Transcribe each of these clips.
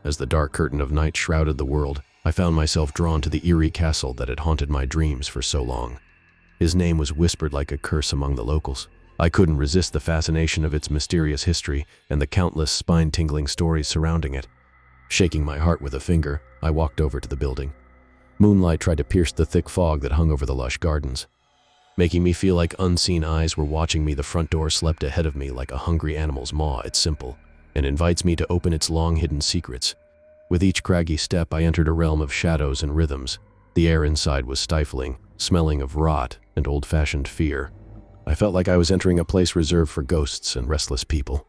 As the dark curtain of night shrouded the world, I found myself drawn to the eerie castle that had haunted my dreams for so long. His name was whispered like a curse among the locals. I couldn't resist the fascination of its mysterious history and the countless spine-tingling stories surrounding it. Shaking my heart with a finger, I walked over to the building. Moonlight tried to pierce the thick fog that hung over the lush gardens. Making me feel like unseen eyes were watching me, the front door slept ahead of me like a hungry animal's maw. It's simple, and invites me to open its long-hidden secrets. With each craggy step, I entered a realm of shadows and rhythms. The air inside was stifling, smelling of rot and old-fashioned fear. I felt like I was entering a place reserved for ghosts and restless people.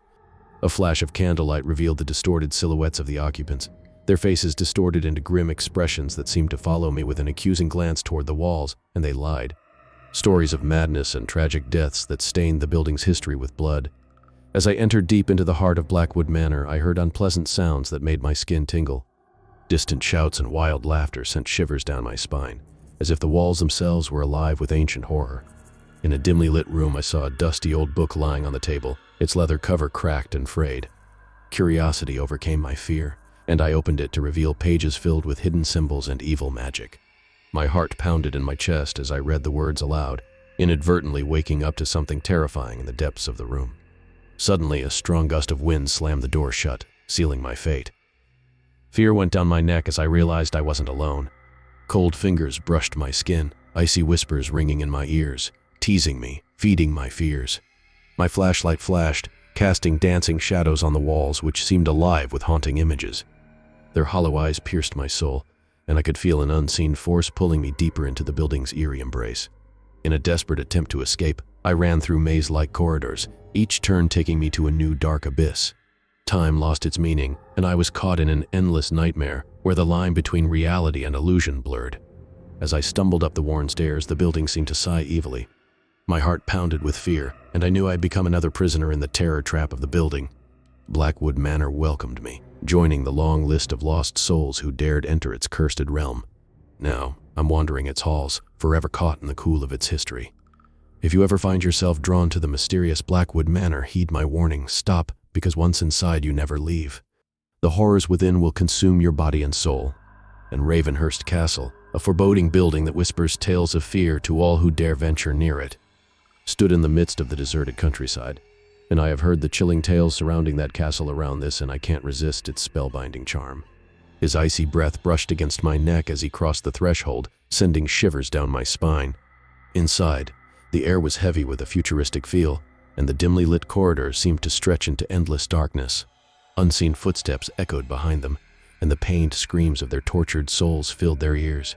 A flash of candlelight revealed the distorted silhouettes of the occupants, their faces distorted into grim expressions that seemed to follow me with an accusing glance toward the walls, and they lied. Stories of madness and tragic deaths that stained the building's history with blood. As I entered deep into the heart of Blackwood Manor, I heard unpleasant sounds that made my skin tingle. Distant shouts and wild laughter sent shivers down my spine, as if the walls themselves were alive with ancient horror. In a dimly lit room, I saw a dusty old book lying on the table, its leather cover cracked and frayed. Curiosity overcame my fear, and I opened it to reveal pages filled with hidden symbols and evil magic. My heart pounded in my chest as I read the words aloud, inadvertently waking up to something terrifying in the depths of the room. Suddenly, a strong gust of wind slammed the door shut, sealing my fate. Fear went down my neck as I realized I wasn't alone. Cold fingers brushed my skin, icy whispers ringing in my ears, teasing me, feeding my fears. My flashlight flashed, casting dancing shadows on the walls which seemed alive with haunting images. Their hollow eyes pierced my soul, and I could feel an unseen force pulling me deeper into the building's eerie embrace. In a desperate attempt to escape, I ran through maze-like corridors, each turn taking me to a new dark abyss. Time lost its meaning, and I was caught in an endless nightmare where the line between reality and illusion blurred. As I stumbled up the worn stairs, the building seemed to sigh evilly. My heart pounded with fear, and I knew I'd become another prisoner in the terror trap of the building. Blackwood Manor welcomed me, joining the long list of lost souls who dared enter its cursed realm. Now, I'm wandering its halls, forever caught in the cool of its history. If you ever find yourself drawn to the mysterious Blackwood Manor, heed my warning. Stop, because once inside you never leave. The horrors within will consume your body and soul. And Ravenhurst Castle, a foreboding building that whispers tales of fear to all who dare venture near it, stood in the midst of the deserted countryside. And I have heard the chilling tales surrounding that castle around this, and I can't resist its spellbinding charm. His icy breath brushed against my neck as he crossed the threshold, sending shivers down my spine. Inside, the air was heavy with a futuristic feel, and the dimly lit corridors seemed to stretch into endless darkness. Unseen footsteps echoed behind them, and the pained screams of their tortured souls filled their ears.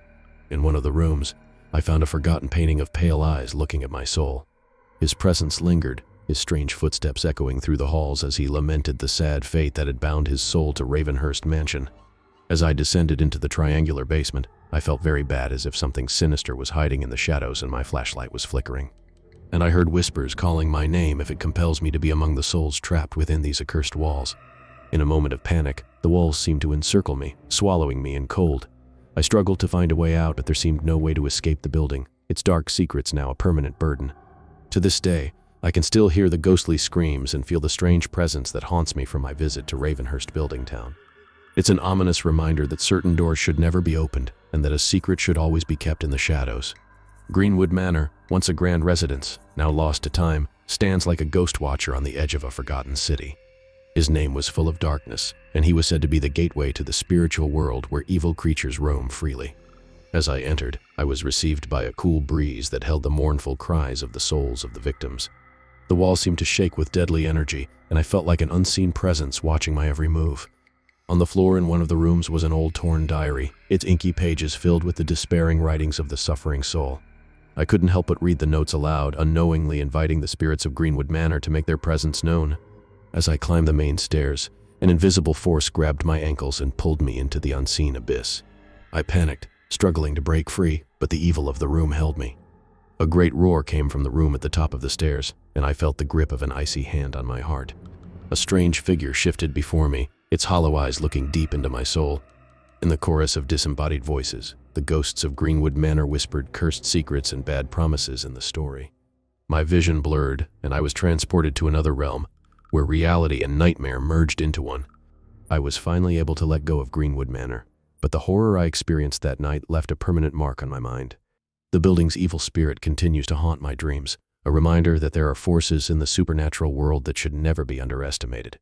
In one of the rooms, I found a forgotten painting of pale eyes looking at my soul. His presence lingered, his strange footsteps echoing through the halls as he lamented the sad fate that had bound his soul to Ravenhurst Mansion. As I descended into the triangular basement, I felt very bad, as if something sinister was hiding in the shadows and my flashlight was flickering. And I heard whispers calling my name if it compels me to be among the souls trapped within these accursed walls. In a moment of panic, the walls seemed to encircle me, swallowing me in cold. I struggled to find a way out, but there seemed no way to escape the building, its dark secrets now a permanent burden. To this day, I can still hear the ghostly screams and feel the strange presence that haunts me from my visit to Ravenhurst Building Town. It's an ominous reminder that certain doors should never be opened, and that a secret should always be kept in the shadows. Greenwood Manor, once a grand residence, now lost to time, stands like a ghost watcher on the edge of a forgotten city. His name was full of darkness, and he was said to be the gateway to the spiritual world where evil creatures roam freely. As I entered, I was received by a cool breeze that held the mournful cries of the souls of the victims. The walls seemed to shake with deadly energy, and I felt like an unseen presence watching my every move. On the floor in one of the rooms was an old torn diary, its inky pages filled with the despairing writings of the suffering soul. I couldn't help but read the notes aloud, unknowingly inviting the spirits of Greenwood Manor to make their presence known. As I climbed the main stairs, an invisible force grabbed my ankles and pulled me into the unseen abyss. I panicked, struggling to break free, but the evil of the room held me. A great roar came from the room at the top of the stairs, and I felt the grip of an icy hand on my heart. A strange figure shifted before me, its hollow eyes looking deep into my soul. In the chorus of disembodied voices, the ghosts of Greenwood Manor whispered cursed secrets and bad promises in the story. My vision blurred, and I was transported to another realm, where reality and nightmare merged into one. I was finally able to let go of Greenwood Manor, but the horror I experienced that night left a permanent mark on my mind. The building's evil spirit continues to haunt my dreams, a reminder that there are forces in the supernatural world that should never be underestimated.